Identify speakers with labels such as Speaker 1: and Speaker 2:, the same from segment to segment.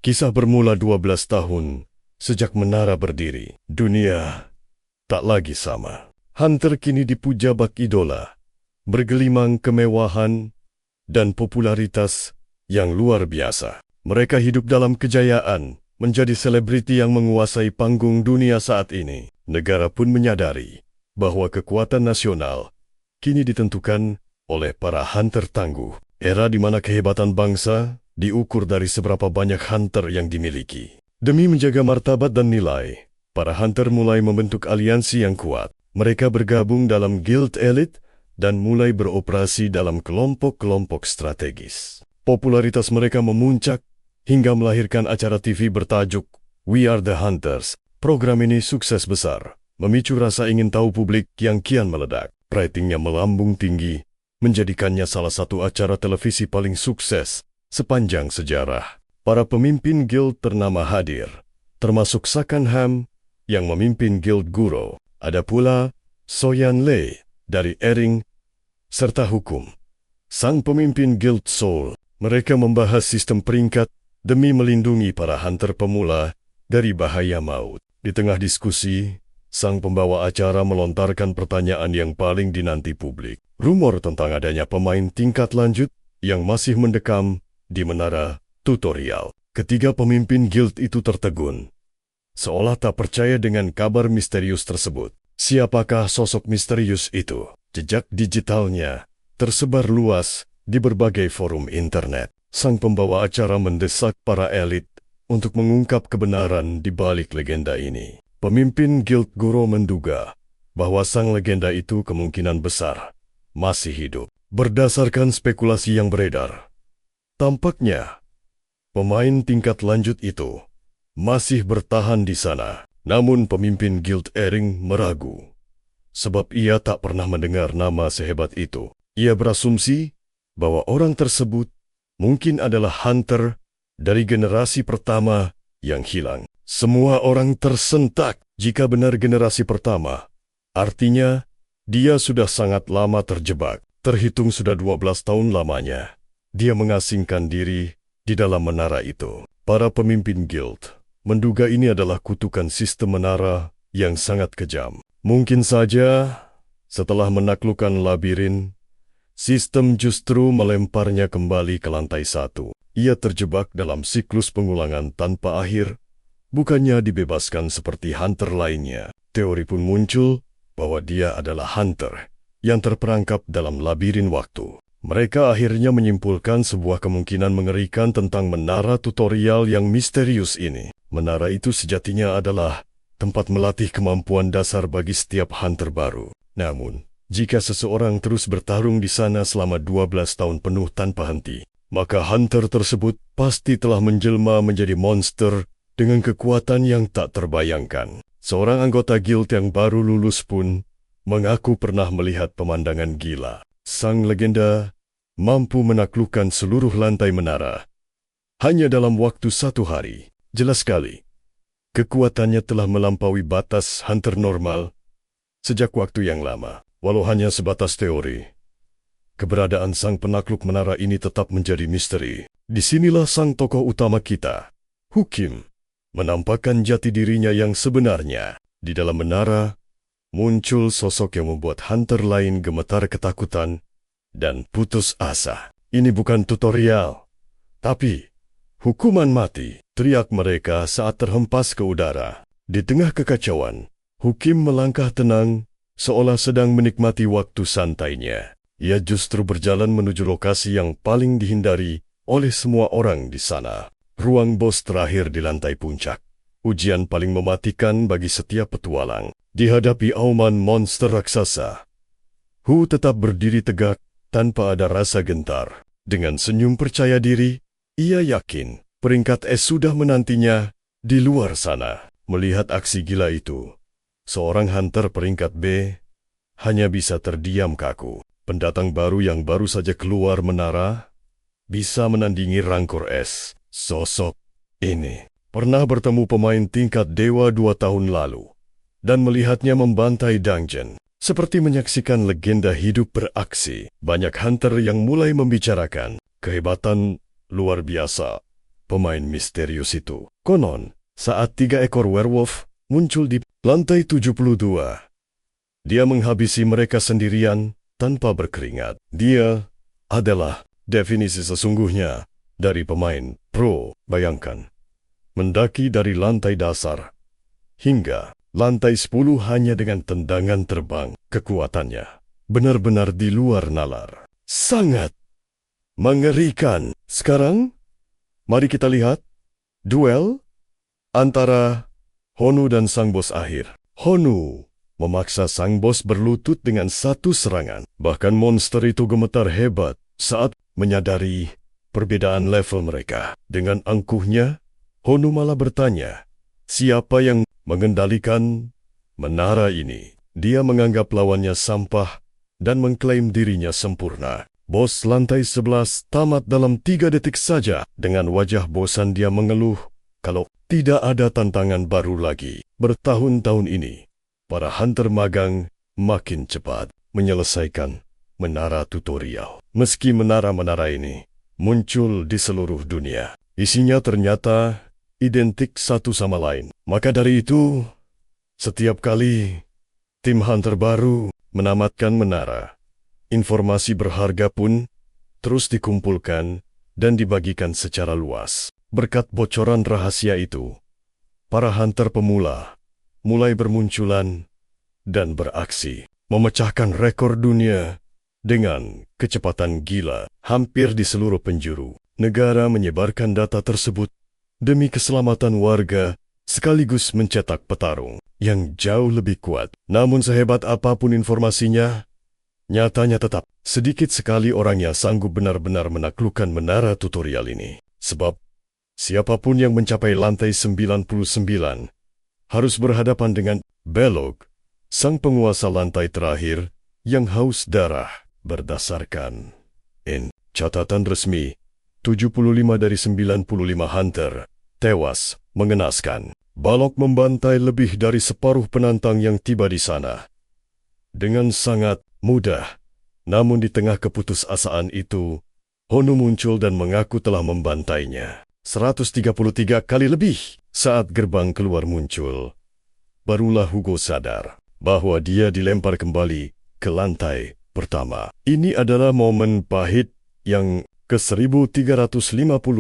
Speaker 1: Kisah bermula 12 tahun sejak menara berdiri. Dunia tak lagi sama. Hunter kini dipuja bak idola, bergelimang kemewahan dan popularitas yang luar biasa. Mereka hidup dalam kejayaan, menjadi selebriti yang menguasai panggung dunia saat ini. Negara pun menyadari bahwa kekuatan nasional kini ditentukan oleh para hunter tangguh. Era di mana kehebatan bangsa diukur dari seberapa banyak hunter yang dimiliki. Demi menjaga martabat dan nilai, para hunter mulai membentuk aliansi yang kuat. Mereka bergabung dalam guild elit dan mulai beroperasi dalam kelompok-kelompok strategis. Popularitas mereka memuncak hingga melahirkan acara TV bertajuk We Are The Hunters. Program ini sukses besar, memicu rasa ingin tahu publik yang kian meledak. Ratingnya melambung tinggi, menjadikannya salah satu acara televisi paling sukses sepanjang sejarah. Para pemimpin guild ternama hadir, termasuk Sakan Ham yang memimpin guild Guro. Ada pula Soyan Lei dari Ering, serta Hukum, sang pemimpin guild Soul. Mereka membahas sistem peringkat demi melindungi para hunter pemula dari bahaya maut. Di tengah diskusi, sang pembawa acara melontarkan pertanyaan yang paling dinanti publik. Rumor tentang adanya pemain tingkat lanjut yang masih mendekam di menara tutorial. Ketiga pemimpin guild itu tertegun, seolah tak percaya dengan kabar misterius tersebut. Siapakah sosok misterius itu? Jejak digitalnya tersebar luas di berbagai forum internet. Sang pembawa acara mendesak para elit untuk mengungkap kebenaran di balik legenda ini. Pemimpin guild Guro menduga bahwa sang legenda itu kemungkinan besar masih hidup. Berdasarkan spekulasi yang beredar, tampaknya pemain tingkat lanjut itu masih bertahan di sana. Namun pemimpin guild Ering meragu, sebab ia tak pernah mendengar nama sehebat itu. Ia berasumsi bahwa orang tersebut mungkin adalah hunter dari generasi pertama yang hilang. Semua orang tersentak. Jika benar generasi pertama, artinya dia sudah sangat lama terjebak. Terhitung sudah 12 tahun lamanya dia mengasingkan diri di dalam menara itu. Para pemimpin guild menduga ini adalah kutukan sistem menara yang sangat kejam. Mungkin saja setelah menaklukkan labirin, sistem justru melemparnya kembali ke lantai 1. Ia terjebak dalam siklus pengulangan tanpa akhir, bukannya dibebaskan seperti hunter lainnya. Teori pun muncul bahwa dia adalah hunter yang terperangkap dalam labirin waktu. Mereka akhirnya menyimpulkan sebuah kemungkinan mengerikan tentang menara tutorial yang misterius ini. Menara itu sejatinya adalah tempat melatih kemampuan dasar bagi setiap hunter baru. Namun, jika seseorang terus bertarung di sana selama 12 tahun penuh tanpa henti, maka hunter tersebut pasti telah menjelma menjadi monster dengan kekuatan yang tak terbayangkan. Seorang anggota guild yang baru lulus pun mengaku pernah melihat pemandangan gila. Sang legenda mampu menaklukkan seluruh lantai menara hanya dalam waktu 1 hari. Jelas sekali, kekuatannya telah melampaui batas hunter normal sejak waktu yang lama. Walau hanya sebatas teori, keberadaan sang penakluk menara ini tetap menjadi misteri. Disinilah sang tokoh utama kita, Hukim, menampakkan jati dirinya yang sebenarnya. Di dalam menara, muncul sosok yang membuat hunter lain gemetar ketakutan dan putus asa. Ini bukan tutorial, tapi hukuman mati, teriak mereka saat terhempas ke udara. Di tengah kekacauan, Hukim melangkah tenang, seolah sedang menikmati waktu santainya. Ia justru berjalan menuju lokasi yang paling dihindari oleh semua orang di sana. Ruang bos terakhir di lantai puncak. Ujian paling mematikan bagi setiap petualang. Dihadapi auman monster raksasa, Hu tetap berdiri tegak tanpa ada rasa gentar. Dengan senyum percaya diri, ia yakin peringkat S sudah menantinya di luar sana. Melihat aksi gila itu, seorang hunter peringkat B hanya bisa terdiam kaku. Pendatang baru yang baru saja keluar menara bisa menandingi rangkor S. Sosok ini pernah bertemu pemain tingkat dewa 2 tahun lalu dan melihatnya membantai dungeon. Seperti menyaksikan legenda hidup beraksi. Banyak hunter yang mulai membicarakan kehebatan luar biasa pemain misterius itu. Konon, saat 3 ekor werewolf muncul di lantai 72, dia menghabisi mereka sendirian tanpa berkeringat. Dia adalah definisi sesungguhnya dari pemain pro. Bayangkan, mendaki dari lantai dasar hingga lantai 10 hanya dengan tendangan terbang. Kekuatannya benar-benar di luar nalar. Sangat mengerikan. Sekarang, mari kita lihat duel antara Honu dan sang bos akhir. Honu memaksa sang bos berlutut dengan satu serangan. Bahkan monster itu gemetar hebat saat menyadari perbedaan level mereka. Dengan angkuhnya, Honu malah bertanya, siapa yang mengendalikan menara ini? Dia menganggap lawannya sampah dan mengklaim dirinya sempurna. Bos lantai 11 tamat dalam 3 detik saja. Dengan wajah bosan dia mengeluh kalau tidak ada tantangan baru lagi. Bertahun-tahun ini, para hunter magang makin cepat menyelesaikan menara tutorial. Meski menara-menara ini muncul di seluruh dunia, isinya ternyata identik satu sama lain. Maka dari itu, setiap kali tim hunter baru menamatkan menara, informasi berharga pun terus dikumpulkan dan dibagikan secara luas. Berkat bocoran rahasia itu, para hunter pemula mulai bermunculan dan beraksi, memecahkan rekor dunia dengan kecepatan gila. Hampir di seluruh penjuru negara menyebarkan data tersebut demi keselamatan warga, sekaligus mencetak petarung yang jauh lebih kuat. Namun sehebat apapun informasinya, nyatanya tetap sedikit sekali orang yang sanggup benar-benar menaklukkan menara tutorial ini. Sebab, siapapun yang mencapai lantai 99 harus berhadapan dengan Belog, sang penguasa lantai terakhir yang haus darah. Berdasarkan catatan resmi, 75 dari 95 hunter tewas mengenaskan. Balok membantai lebih dari separuh penantang yang tiba di sana dengan sangat mudah. Namun di tengah keputusasaan itu, Honu muncul dan mengaku telah membantainya 133 kali lebih. Saat gerbang keluar muncul, barulah Hugo sadar bahwa dia dilempar kembali ke lantai pertama. Ini adalah momen pahit yang ke-1350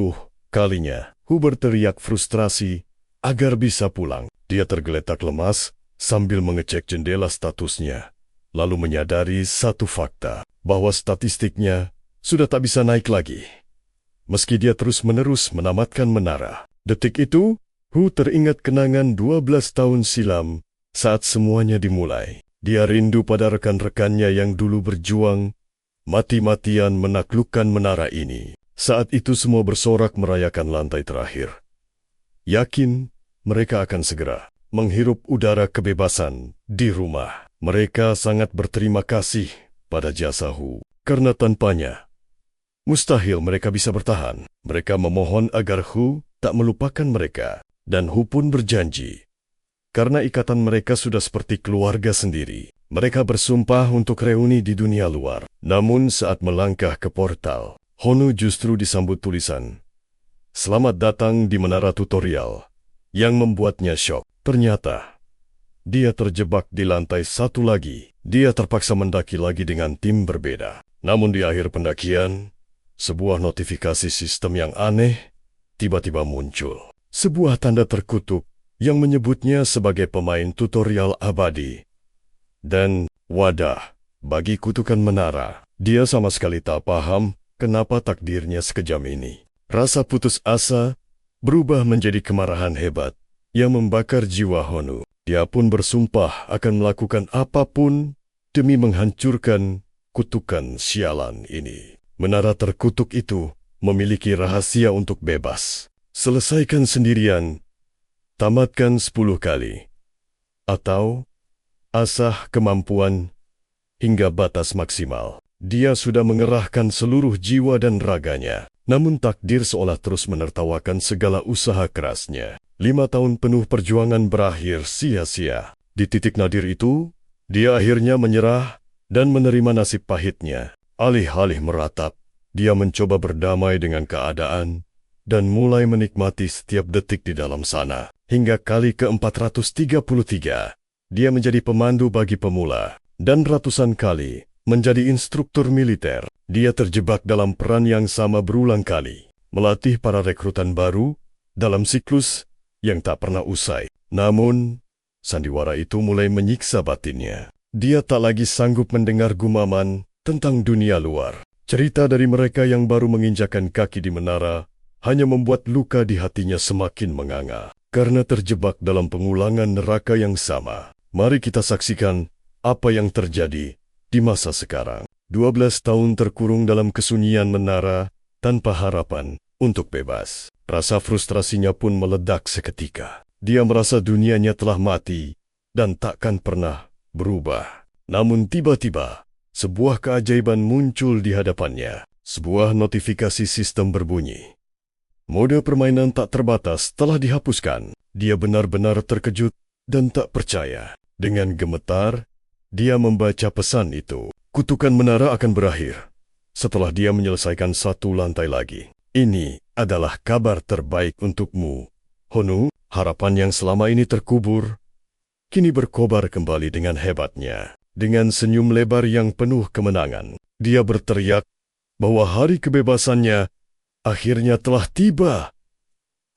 Speaker 1: kalinya. Hubert teriak frustrasi agar bisa pulang. Dia tergeletak lemas sambil mengecek jendela statusnya, lalu menyadari satu fakta, bahwa statistiknya sudah tak bisa naik lagi. Meski dia terus-menerus menamatkan menara. Detik itu, Hu teringat kenangan 12 tahun silam saat semuanya dimulai. Dia rindu pada rekan-rekannya yang dulu berjuang mati-matian menaklukkan menara ini. Saat itu semua bersorak merayakan lantai terakhir. Yakin mereka akan segera menghirup udara kebebasan di rumah. Mereka sangat berterima kasih pada jasa Hu, karena tanpanya mustahil mereka bisa bertahan. Mereka memohon agar Hu tak melupakan mereka, dan Hu pun berjanji. Karena ikatan mereka sudah seperti keluarga sendiri, mereka bersumpah untuk reuni di dunia luar. Namun saat melangkah ke portal, Honu justru disambut tulisan, "Selamat datang di menara tutorial," yang membuatnya syok. Ternyata, dia terjebak di lantai satu lagi. Dia terpaksa mendaki lagi dengan tim berbeda. Namun di akhir pendakian, sebuah notifikasi sistem yang aneh tiba-tiba muncul. Sebuah tanda terkutuk yang menyebutnya sebagai pemain tutorial abadi. Dan wadah, bagi kutukan menara, dia sama sekali tak paham kenapa takdirnya sekejam ini. Rasa putus asa berubah menjadi kemarahan hebat yang membakar jiwa Honu. Dia pun bersumpah akan melakukan apapun demi menghancurkan kutukan sialan ini. Menara terkutuk itu memiliki rahasia untuk bebas. Selesaikan sendirian, tamatkan 10 kali, atau asah kemampuan hingga batas maksimal. Dia sudah mengerahkan seluruh jiwa dan raganya, namun takdir seolah terus menertawakan segala usaha kerasnya. 5 tahun penuh perjuangan berakhir sia-sia. Di titik nadir itu, dia akhirnya menyerah dan menerima nasib pahitnya. Alih-alih meratap, dia mencoba berdamai dengan keadaan dan mulai menikmati setiap detik di dalam sana. Hingga kali ke-433, dia menjadi pemandu bagi pemula, dan ratusan kali menjadi instruktur militer. Dia terjebak dalam peran yang sama berulang kali, melatih para rekrutan baru dalam siklus yang tak pernah usai. Namun, sandiwara itu mulai menyiksa batinnya. Dia tak lagi sanggup mendengar gumaman tentang dunia luar. Cerita dari mereka yang baru menginjakan kaki di menara hanya membuat luka di hatinya semakin menganga. Karena terjebak dalam pengulangan neraka yang sama. Mari kita saksikan apa yang terjadi di masa sekarang. 12 tahun terkurung dalam kesunyian menara tanpa harapan untuk bebas. Rasa frustrasinya pun meledak seketika. Dia merasa dunianya telah mati dan takkan pernah berubah. Namun tiba-tiba, sebuah keajaiban muncul di hadapannya. Sebuah notifikasi sistem berbunyi. Mode permainan tak terbatas telah dihapuskan. Dia benar-benar terkejut dan tak percaya. Dengan gemetar, dia membaca pesan itu. Kutukan menara akan berakhir setelah dia menyelesaikan satu lantai lagi. Ini adalah kabar terbaik untukmu, Honu. Harapan yang selama ini terkubur kini berkobar kembali dengan hebatnya. Dengan senyum lebar yang penuh kemenangan, dia berteriak bahwa hari kebebasannya akhirnya telah tiba.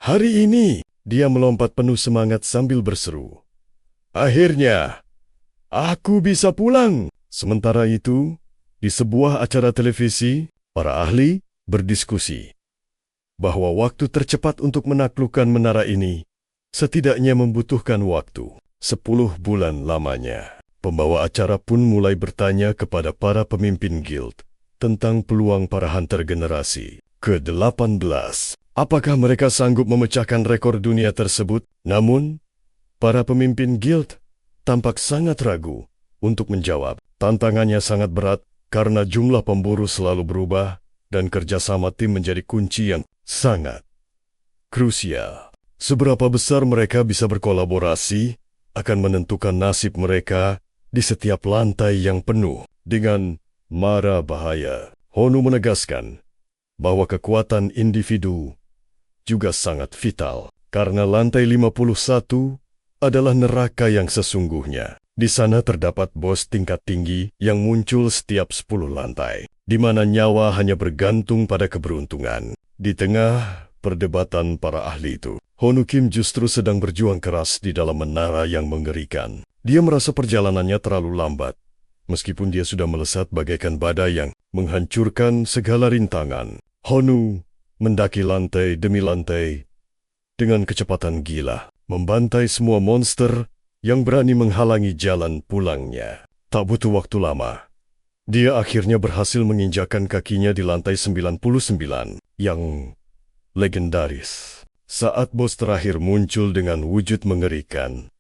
Speaker 1: Hari ini, dia melompat penuh semangat sambil berseru, "Akhirnya, aku bisa pulang!" Sementara itu, di sebuah acara televisi, para ahli berdiskusi bahwa waktu tercepat untuk menaklukkan menara ini setidaknya membutuhkan waktu 10 bulan lamanya. Pembawa acara pun mulai bertanya kepada para pemimpin guild tentang peluang para hunter generasi ke-18. Apakah mereka sanggup memecahkan rekor dunia tersebut? Namun, para pemimpin guild tampak sangat ragu untuk menjawab. Tantangannya sangat berat karena jumlah pemburu selalu berubah dan kerjasama tim menjadi kunci yang sangat krusial. Seberapa besar mereka bisa berkolaborasi akan menentukan nasib mereka di setiap lantai yang penuh dengan mara bahaya. Honu menegaskan bahwa kekuatan individu juga sangat vital, karena lantai 51 adalah neraka yang sesungguhnya. Di sana terdapat bos tingkat tinggi yang muncul setiap 10 lantai, di mana nyawa hanya bergantung pada keberuntungan. Di tengah perdebatan para ahli itu, Honu Kim justru sedang berjuang keras di dalam menara yang mengerikan. Dia merasa perjalanannya terlalu lambat, meskipun dia sudah melesat bagaikan badai yang menghancurkan segala rintangan. Honu mendaki lantai demi lantai dengan kecepatan gila, membantai semua monster yang berani menghalangi jalan pulangnya. Tak butuh waktu lama, dia akhirnya berhasil menginjakan kakinya di lantai 99 yang legendaris. Saat bos terakhir muncul dengan wujud mengerikan,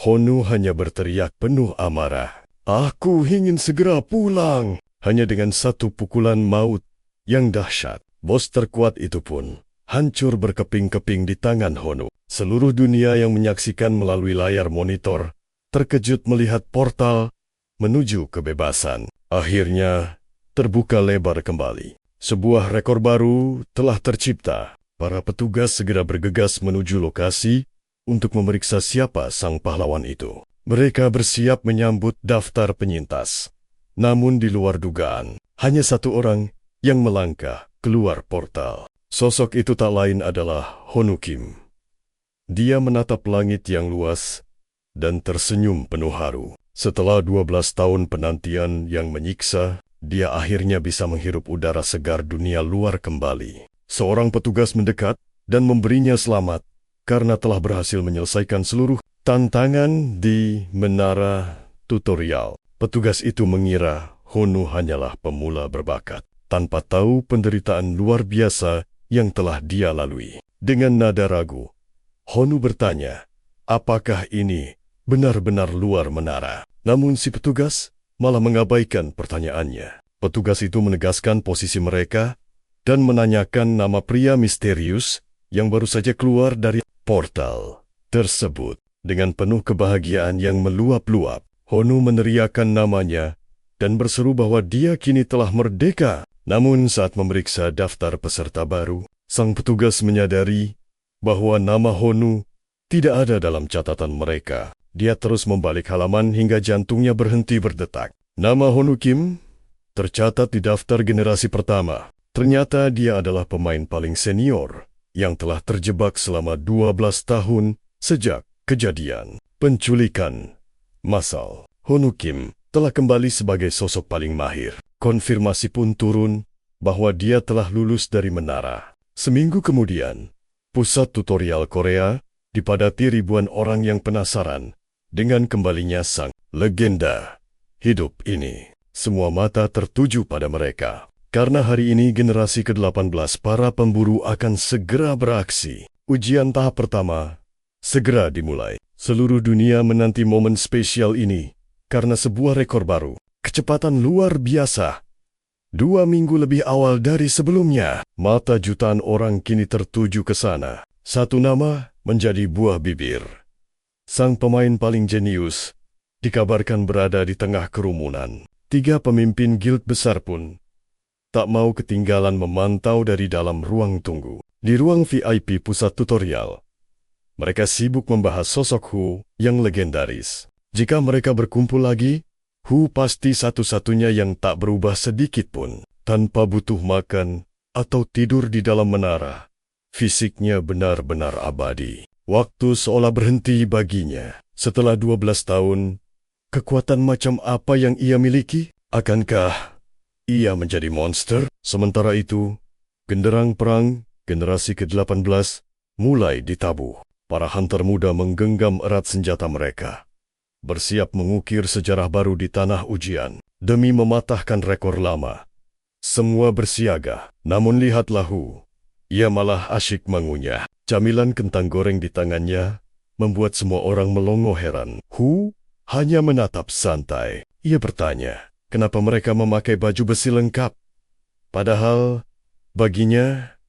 Speaker 1: Honu hanya berteriak penuh amarah, "Aku ingin segera pulang!" Hanya dengan satu pukulan maut yang dahsyat, bos terkuat itu pun hancur berkeping-keping di tangan Honu. Seluruh dunia yang menyaksikan melalui layar monitor terkejut melihat portal menuju kebebasan akhirnya terbuka lebar kembali. Sebuah rekor baru telah tercipta. Para petugas segera bergegas menuju lokasi untuk memeriksa siapa sang pahlawan itu. Mereka bersiap menyambut daftar penyintas. Namun di luar dugaan, hanya satu orang yang melangkah keluar portal. Sosok itu tak lain adalah Honu Kim. Dia menatap langit yang luas dan tersenyum penuh haru. Setelah 12 tahun penantian yang menyiksa, dia akhirnya bisa menghirup udara segar dunia luar kembali. Seorang petugas mendekat dan memberinya selamat karena telah berhasil menyelesaikan seluruh tantangan di menara tutorial. Petugas itu mengira Honu hanyalah pemula berbakat, tanpa tahu penderitaan luar biasa yang telah dia lalui. Dengan nada ragu, Honu bertanya, apakah ini benar-benar luar menara? Namun si petugas malah mengabaikan pertanyaannya. Petugas itu menegaskan posisi mereka dan menanyakan nama pria misterius yang baru saja keluar dari portal tersebut. Dengan penuh kebahagiaan yang meluap-luap, Honu meneriakkan namanya dan berseru bahwa dia kini telah merdeka. Namun saat memeriksa daftar peserta baru, Sang petugas menyadari bahwa nama Honu tidak ada dalam catatan mereka. Dia terus membalik halaman hingga jantungnya berhenti berdetak. Nama Honu Kim tercatat di daftar generasi pertama. Ternyata dia adalah pemain paling senior yang telah terjebak selama 12 tahun sejak kejadian penculikan massal. Honu Kim telah kembali sebagai sosok paling mahir. Konfirmasi pun turun bahwa dia telah lulus dari menara. Seminggu kemudian, pusat tutorial Korea dipadati ribuan orang yang penasaran dengan kembalinya sang legenda hidup ini. Semua mata tertuju pada mereka. Karena hari ini generasi ke-18 para pemburu akan segera beraksi. Ujian tahap pertama segera dimulai. Seluruh dunia menanti momen spesial ini karena sebuah rekor baru. Kecepatan luar biasa. 2 minggu lebih awal dari sebelumnya. Mata jutaan orang kini tertuju ke sana. Satu nama menjadi buah bibir. Sang pemain paling jenius dikabarkan berada di tengah kerumunan. 3 pemimpin guild besar pun tak mau ketinggalan memantau dari dalam ruang tunggu. Di ruang VIP pusat tutorial, mereka sibuk membahas sosok Hu yang legendaris. Jika mereka berkumpul lagi, Hu pasti satu-satunya yang tak berubah sedikit pun. Tanpa butuh makan atau tidur di dalam menara, fisiknya benar-benar abadi. Waktu seolah berhenti baginya. Setelah 12 tahun, kekuatan macam apa yang ia miliki? Akankah ia menjadi monster? Sementara itu, genderang perang generasi ke-18 mulai ditabuh. Para hunter muda menggenggam erat senjata mereka, bersiap mengukir sejarah baru di tanah ujian demi mematahkan rekor lama. Semua bersiaga, namun lihatlah Hu. Ia malah asyik mengunyah. Camilan kentang goreng di tangannya membuat semua orang melongo heran. Hu hanya menatap santai. Ia bertanya, kenapa mereka memakai baju besi lengkap? Padahal, baginya,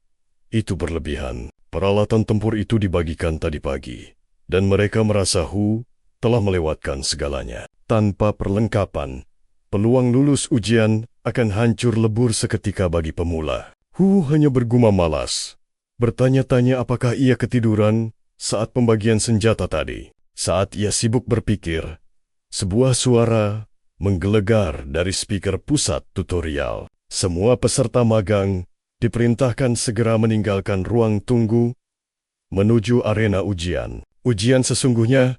Speaker 1: itu berlebihan. Peralatan tempur itu dibagikan tadi pagi, dan mereka merasa Hu telah melewatkan segalanya. Tanpa perlengkapan, peluang lulus ujian akan hancur lebur seketika bagi pemula. Hu hanya bergumam malas, bertanya-tanya apakah ia ketiduran saat pembagian senjata tadi. Saat ia sibuk berpikir, sebuah suara menggelegar dari speaker pusat tutorial. Semua peserta magang diperintahkan segera meninggalkan ruang tunggu menuju arena ujian. Ujian sesungguhnya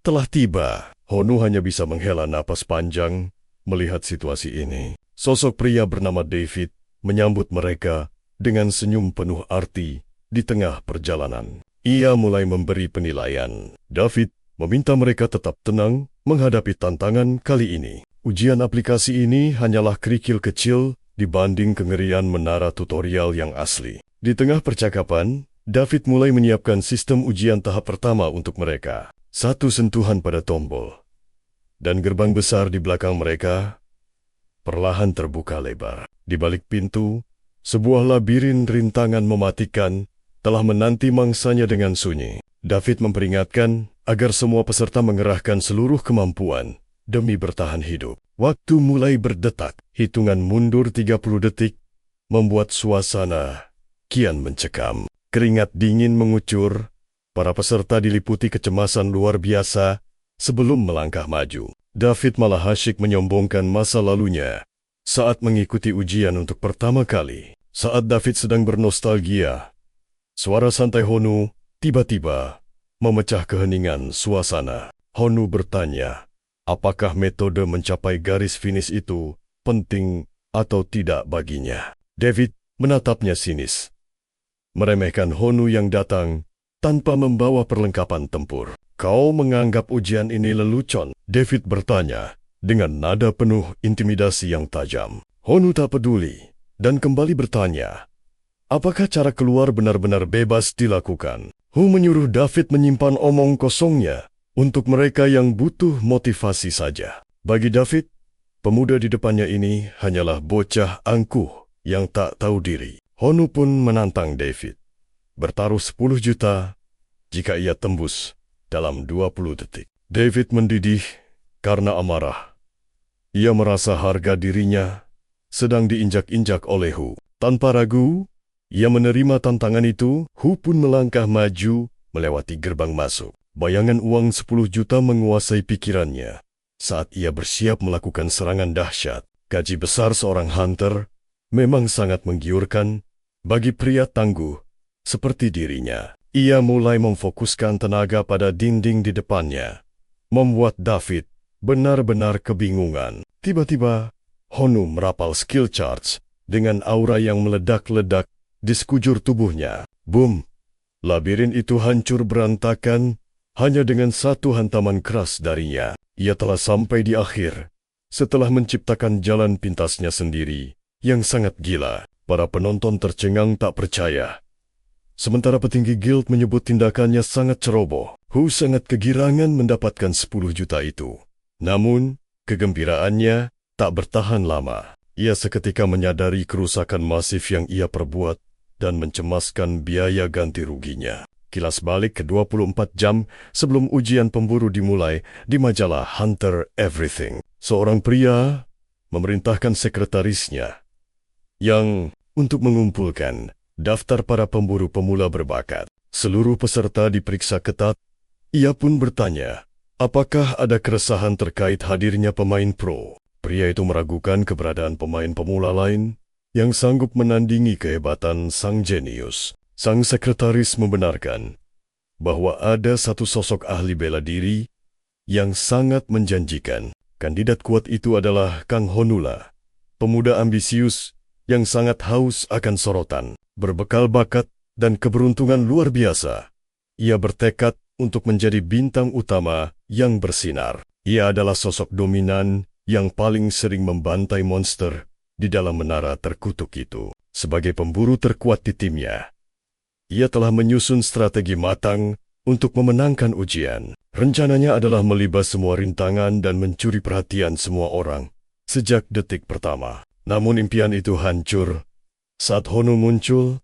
Speaker 1: telah tiba. Honu hanya bisa menghela napas panjang melihat situasi ini. Sosok pria bernama David menyambut mereka dengan senyum penuh arti di tengah perjalanan. Ia mulai memberi penilaian. David meminta mereka tetap tenang menghadapi tantangan kali ini. Ujian aplikasi ini hanyalah kerikil kecil dibanding kengerian menara tutorial yang asli. Di tengah percakapan, David mulai menyiapkan sistem ujian tahap pertama untuk mereka. 1 sentuhan pada tombol, dan gerbang besar di belakang mereka perlahan terbuka lebar. Di balik pintu, sebuah labirin rintangan mematikan telah menanti mangsanya dengan sunyi. David memperingatkan agar semua peserta mengerahkan seluruh kemampuan demi bertahan hidup. Waktu mulai berdetak, hitungan mundur 30 detik membuat suasana kian mencekam. Keringat dingin mengucur, para peserta diliputi kecemasan luar biasa sebelum melangkah maju. David malah asyik menyombongkan masa lalunya saat mengikuti ujian untuk pertama kali. Saat David sedang bernostalgia, suara santai Honu tiba-tiba memecah keheningan suasana. Honu bertanya, apakah metode mencapai garis finish itu penting atau tidak baginya? David menatapnya sinis, meremehkan Honu yang datang tanpa membawa perlengkapan tempur. Kau menganggap ujian ini lelucon? David bertanya dengan nada penuh intimidasi yang tajam. Honu tak peduli dan kembali bertanya, apakah cara keluar benar-benar bebas dilakukan? Hu menyuruh David menyimpan omong kosongnya untuk mereka yang butuh motivasi saja. Bagi David, pemuda di depannya ini hanyalah bocah angkuh yang tak tahu diri. Honu pun menantang David, bertaruh 10 juta jika ia tembus dalam 20 detik. David mendidih karena amarah. Ia merasa harga dirinya sedang diinjak-injak oleh Hu. Tanpa ragu, Ia menerima tantangan itu, Hu pun melangkah maju melewati gerbang masuk. Bayangan uang 10 juta menguasai pikirannya saat ia bersiap melakukan serangan dahsyat. Gaji besar seorang hunter memang sangat menggiurkan bagi pria tangguh seperti dirinya. Ia mulai memfokuskan tenaga pada dinding di depannya, membuat David benar-benar kebingungan. Tiba-tiba, Honu merapal skill charge dengan aura yang meledak-ledak di sekujur tubuhnya. Boom! Labirin itu hancur berantakan hanya dengan satu hantaman keras darinya. Ia telah sampai di akhir setelah menciptakan jalan pintasnya sendiri yang sangat gila. Para penonton tercengang tak percaya. Sementara petinggi guild menyebut tindakannya sangat ceroboh. Hu sangat kegirangan mendapatkan 10 juta itu. Namun, kegembiraannya tak bertahan lama. Ia seketika menyadari kerusakan masif yang ia perbuat dan mencemaskan biaya ganti ruginya. Kilas balik ke 24 jam sebelum ujian pemburu dimulai di majalah Hunter Everything. Seorang pria memerintahkan sekretarisnya yang untuk mengumpulkan daftar para pemburu pemula berbakat. Seluruh peserta diperiksa ketat. Ia pun bertanya, apakah ada keresahan terkait hadirnya pemain pro? Pria itu meragukan keberadaan pemain pemula lain yang sanggup menandingi kehebatan sang jenius. Sang sekretaris membenarkan bahwa ada satu sosok ahli bela diri yang sangat menjanjikan. Kandidat kuat itu adalah Kang Honula, pemuda ambisius yang sangat haus akan sorotan. Berbekal bakat dan keberuntungan luar biasa, ia bertekad untuk menjadi bintang utama yang bersinar. Ia adalah sosok dominan yang paling sering membantai monster di dalam menara terkutuk itu. Sebagai pemburu terkuat di timnya, ia telah menyusun strategi matang untuk memenangkan ujian. Rencananya adalah melibas semua rintangan dan mencuri perhatian semua orang sejak detik pertama. Namun impian itu hancur saat Honu muncul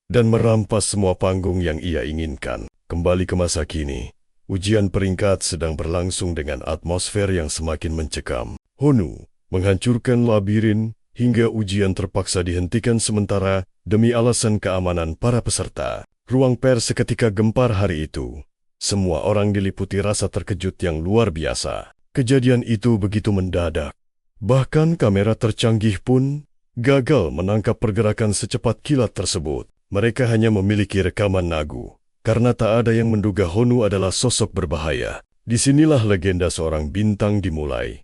Speaker 1: dan merampas semua panggung yang ia inginkan. Kembali ke masa kini, ujian peringkat sedang berlangsung dengan atmosfer yang semakin mencekam. Honu menghancurkan labirin hingga ujian terpaksa dihentikan sementara demi alasan keamanan para peserta. Ruang pers seketika gempar hari itu. Semua orang diliputi rasa terkejut yang luar biasa. Kejadian itu begitu mendadak. Bahkan kamera tercanggih pun gagal menangkap pergerakan secepat kilat tersebut. Mereka hanya memiliki rekaman nagu, karena tak ada yang menduga Honu adalah sosok berbahaya. Disinilah legenda seorang bintang dimulai.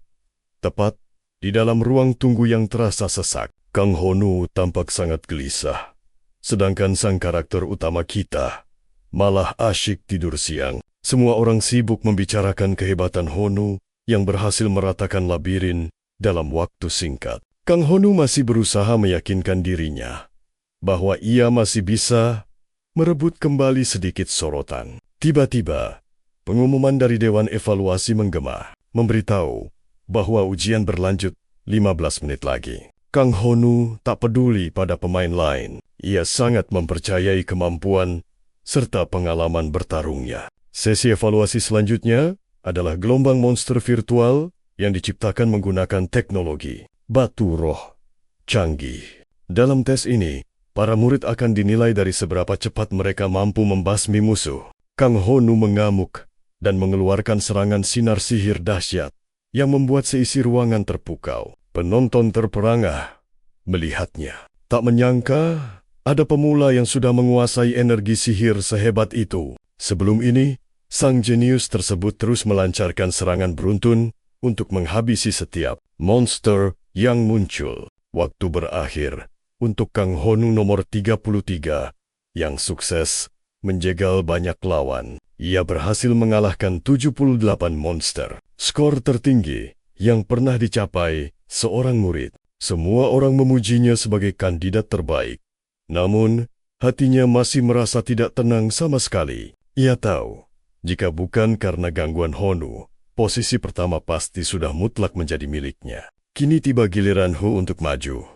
Speaker 1: Tepat di dalam ruang tunggu yang terasa sesak, Kang Honu tampak sangat gelisah. Sedangkan sang karakter utama kita malah asyik tidur siang. Semua orang sibuk membicarakan kehebatan Honu yang berhasil meratakan labirin dalam waktu singkat. Kang Honu masih berusaha meyakinkan dirinya bahwa ia masih bisa merebut kembali sedikit sorotan. Tiba-tiba, pengumuman dari Dewan Evaluasi menggema, memberitahu bahwa ujian berlanjut 15 menit lagi. Kang Honu tak peduli pada pemain lain. Ia sangat mempercayai kemampuan serta pengalaman bertarungnya. Sesi evaluasi selanjutnya adalah gelombang monster virtual yang diciptakan menggunakan teknologi batu roh canggih. Dalam tes ini, para murid akan dinilai dari seberapa cepat mereka mampu membasmi musuh. Kang Honu mengamuk dan mengeluarkan serangan sinar sihir dahsyat yang membuat seisi ruangan terpukau. Penonton terperangah melihatnya. Tak menyangka ada pemula yang sudah menguasai energi sihir sehebat itu. Sebelum ini, sang jenius tersebut terus melancarkan serangan beruntun untuk menghabisi setiap monster yang muncul. Waktu berakhir untuk Kang Honu nomor 33 yang sukses menjegal banyak lawan. Ia berhasil mengalahkan 78 monster. Skor tertinggi yang pernah dicapai seorang murid. Semua orang memujinya sebagai kandidat terbaik. Namun, hatinya masih merasa tidak tenang sama sekali. Ia tahu, jika bukan karena gangguan Honu, posisi pertama pasti sudah mutlak menjadi miliknya. Kini tiba giliran Hu untuk maju.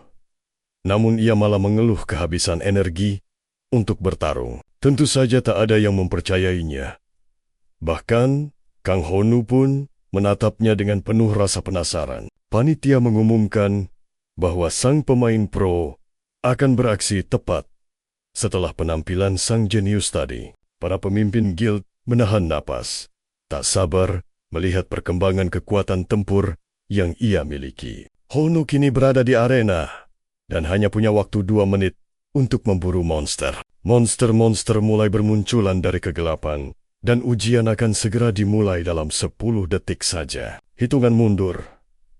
Speaker 1: Namun ia malah mengeluh kehabisan energi untuk bertarung. Tentu saja tak ada yang mempercayainya. Bahkan, Kang Honu pun menatapnya dengan penuh rasa penasaran. Panitia mengumumkan bahwa sang pemain pro akan beraksi tepat Setelah penampilan sang jenius tadi, para pemimpin guild menahan napas, tak sabar melihat perkembangan kekuatan tempur yang ia miliki. Honu kini berada di arena dan hanya punya waktu 2 menit untuk memburu monster. Monster-monster mulai bermunculan dari kegelapan dan ujian akan segera dimulai dalam 10 detik saja. Hitungan mundur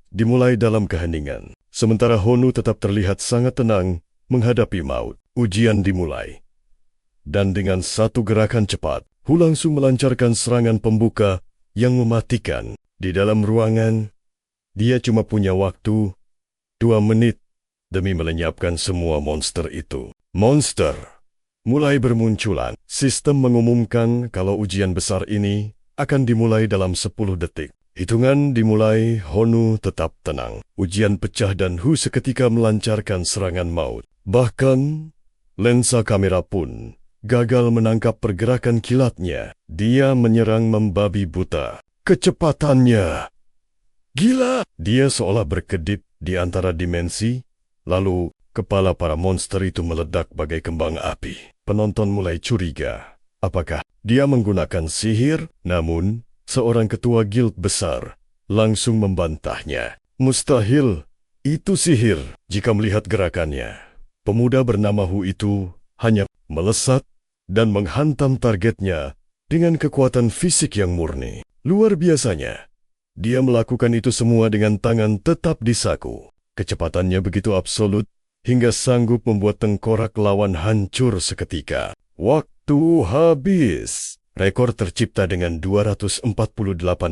Speaker 1: dimulai dalam keheningan. Sementara Honu tetap terlihat sangat tenang menghadapi maut. Ujian dimulai. Dan dengan satu gerakan cepat, Hu langsung melancarkan serangan pembuka yang mematikan. Di dalam ruangan, dia cuma punya waktu 2 menit demi melenyapkan semua monster itu. Monster mulai bermunculan. Sistem mengumumkan kalau ujian besar ini akan dimulai dalam 10 detik. Hitungan dimulai, Honu tetap tenang. Ujian pecah dan Hu seketika melancarkan serangan maut. Bahkan, lensa kamera pun gagal menangkap pergerakan kilatnya. Dia menyerang membabi buta. Kecepatannya gila! Dia seolah berkedip di antara dimensi, lalu kepala para monster itu meledak bagai kembang api. Penonton mulai curiga. Apakah dia menggunakan sihir? Namun, seorang ketua guild besar langsung membantahnya. Mustahil, itu sihir. Jika melihat gerakannya, pemuda bernama Hu itu hanya melesat dan menghantam targetnya dengan kekuatan fisik yang murni. Luar biasanya, dia melakukan itu semua dengan tangan tetap di saku. Kecepatannya begitu absolut hingga sanggup membuat tengkorak lawan hancur seketika. Waktu habis. Rekor tercipta dengan 248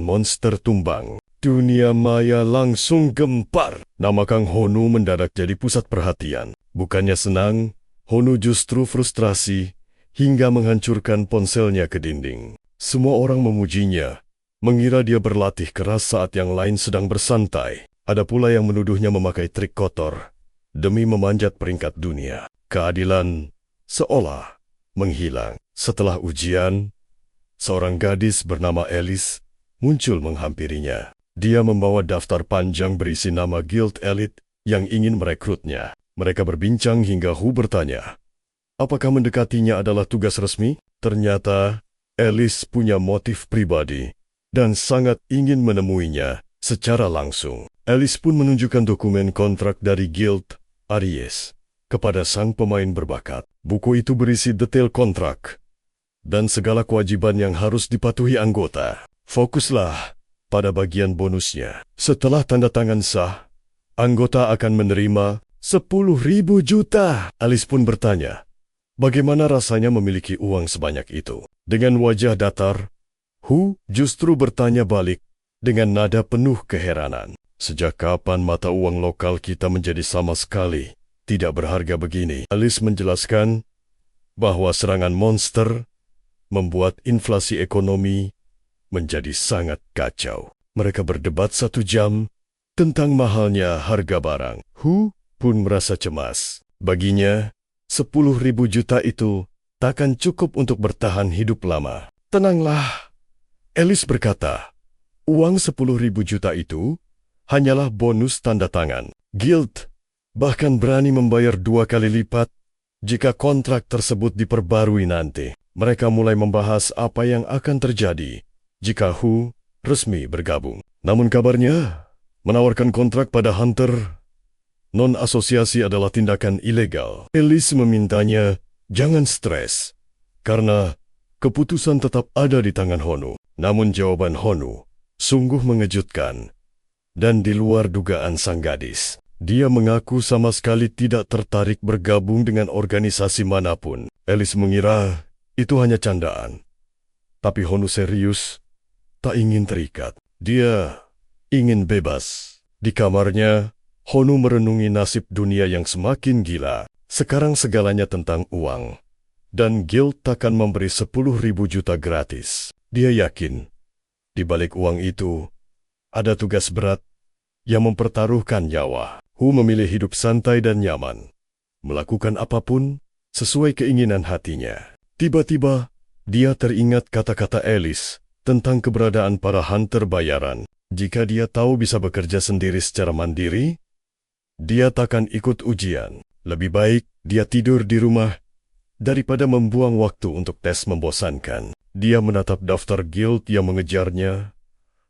Speaker 1: monster tumbang. Dunia maya langsung gempar. Nama Kang Honu mendadak jadi pusat perhatian. Bukannya senang, Honu justru frustrasi hingga menghancurkan ponselnya ke dinding. Semua orang memujinya, mengira dia berlatih keras saat yang lain sedang bersantai. Ada pula yang menuduhnya memakai trik kotor demi memanjat peringkat dunia. Keadilan seolah menghilang. Setelah ujian, seorang gadis bernama Alice muncul menghampirinya. Dia membawa daftar panjang berisi nama guild elit yang ingin merekrutnya. Mereka berbincang hingga Hu bertanya, apakah mendekatinya adalah tugas resmi? Ternyata Alice punya motif pribadi dan sangat ingin menemuinya secara langsung. Alice pun menunjukkan dokumen kontrak dari guild Aries kepada sang pemain berbakat. Buku itu berisi detail kontrak dan segala kewajiban yang harus dipatuhi anggota. Fokuslah pada bagian bonusnya. Setelah tanda tangan sah, anggota akan menerima 10.000 juta. Alice pun bertanya, bagaimana rasanya memiliki uang sebanyak itu? Dengan wajah datar, Hu justru bertanya balik dengan nada penuh keheranan. Sejak kapan mata uang lokal kita menjadi sama sekali tidak berharga begini? Alice menjelaskan bahwa serangan monster membuat inflasi ekonomi menjadi sangat kacau. Mereka berdebat 1 jam tentang mahalnya harga barang. Hu pun merasa cemas. Baginya, 10.000 juta itu takkan cukup untuk bertahan hidup lama. Tenanglah, Alice berkata. Uang 10.000 juta itu hanyalah bonus tanda tangan. Guild bahkan berani membayar 2 kali lipat jika kontrak tersebut diperbarui nanti. Mereka mulai membahas apa yang akan terjadi jika Hu resmi bergabung. Namun kabarnya, menawarkan kontrak pada Hunter non-asosiasi adalah tindakan ilegal. Alice memintanya jangan stres, karena keputusan tetap ada di tangan Honu. Namun jawaban Honu sungguh mengejutkan dan di luar dugaan sang gadis. Dia mengaku sama sekali tidak tertarik bergabung dengan organisasi manapun. Alice mengira itu hanya candaan. Tapi Honu serius, tak ingin terikat. Dia ingin bebas. Di kamarnya, Honu merenungi nasib dunia yang semakin gila. Sekarang segalanya tentang uang. Dan guild takkan memberi 10.000 juta gratis. Dia yakin, di balik uang itu, ada tugas berat yang mempertaruhkan nyawa. Hu memilih hidup santai dan nyaman, melakukan apapun sesuai keinginan hatinya. Tiba-tiba, dia teringat kata-kata Alice tentang keberadaan para hunter bayaran. Jika dia tahu bisa bekerja sendiri secara mandiri, dia takkan ikut ujian. Lebih baik dia tidur di rumah Daripada membuang waktu untuk tes membosankan, dia menatap daftar guild yang mengejarnya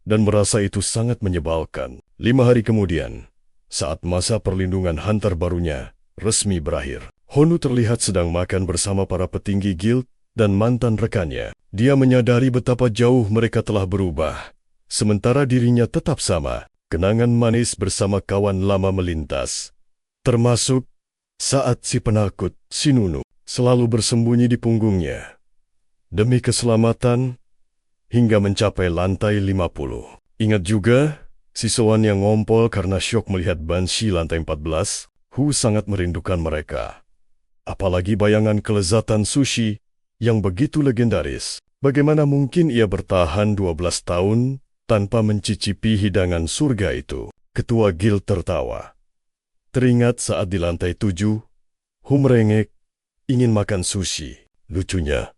Speaker 1: dan merasa itu sangat menyebalkan. 5 hari kemudian, saat masa perlindungan hunter barunya resmi berakhir, Honu terlihat sedang makan bersama para petinggi guild dan mantan rekannya. Dia menyadari betapa jauh mereka telah berubah, sementara dirinya tetap sama. Kenangan manis bersama kawan lama melintas, termasuk saat si penakut, si Nunu, selalu bersembunyi di punggungnya demi keselamatan hingga mencapai lantai 50. Ingat juga si Soan yang ngompol karena syok melihat Banshee lantai 14. Hu sangat merindukan mereka. Apalagi bayangan kelezatan sushi yang begitu legendaris. Bagaimana mungkin ia bertahan 12 tahun tanpa mencicipi hidangan surga itu? Ketua Guild tertawa. Teringat saat di lantai 7, Hu merengek, ingin makan sushi. Lucunya,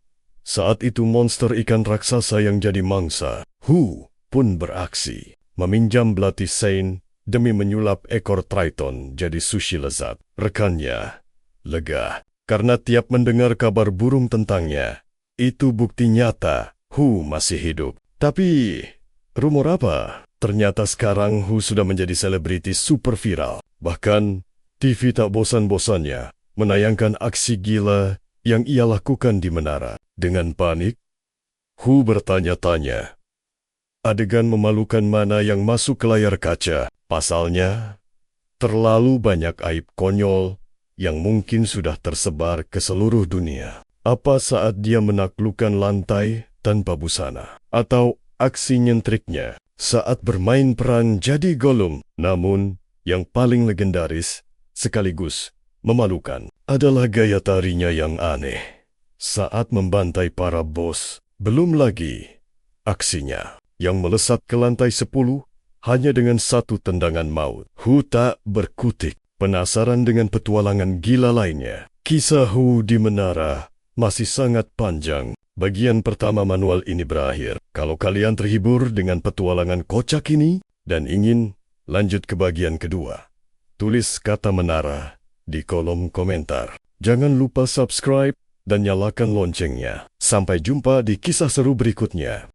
Speaker 1: saat itu monster ikan raksasa yang jadi mangsa, Hu pun beraksi, meminjam belati Sein demi menyulap ekor Triton jadi sushi lezat. Rekannya lega, karena tiap mendengar kabar burung tentangnya, itu bukti nyata Hu masih hidup. Tapi, rumor apa? Ternyata sekarang Hu sudah menjadi selebriti super viral. Bahkan, TV tak bosan-bosannya menayangkan aksi gila yang ia lakukan di menara. Dengan panik, Hu bertanya-tanya, adegan memalukan mana yang masuk ke layar kaca? Pasalnya, terlalu banyak aib konyol yang mungkin sudah tersebar ke seluruh dunia. Apa saat dia menaklukkan lantai tanpa busana? Atau aksi nyentriknya saat bermain peran jadi Gollum? Namun, yang paling legendaris sekaligus memalukan adalah gaya tarinya yang aneh saat membantai para bos. Belum lagi aksinya yang melesat ke lantai 10 hanya dengan satu tendangan maut. Hu tak berkutik. Penasaran dengan petualangan gila lainnya? Kisah Hu di menara masih sangat panjang. Bagian pertama manual ini berakhir. Kalau kalian terhibur dengan petualangan kocak ini dan ingin lanjut ke bagian kedua, tulis kata menara di kolom komentar. Jangan lupa subscribe dan nyalakan loncengnya. Sampai jumpa di kisah seru berikutnya.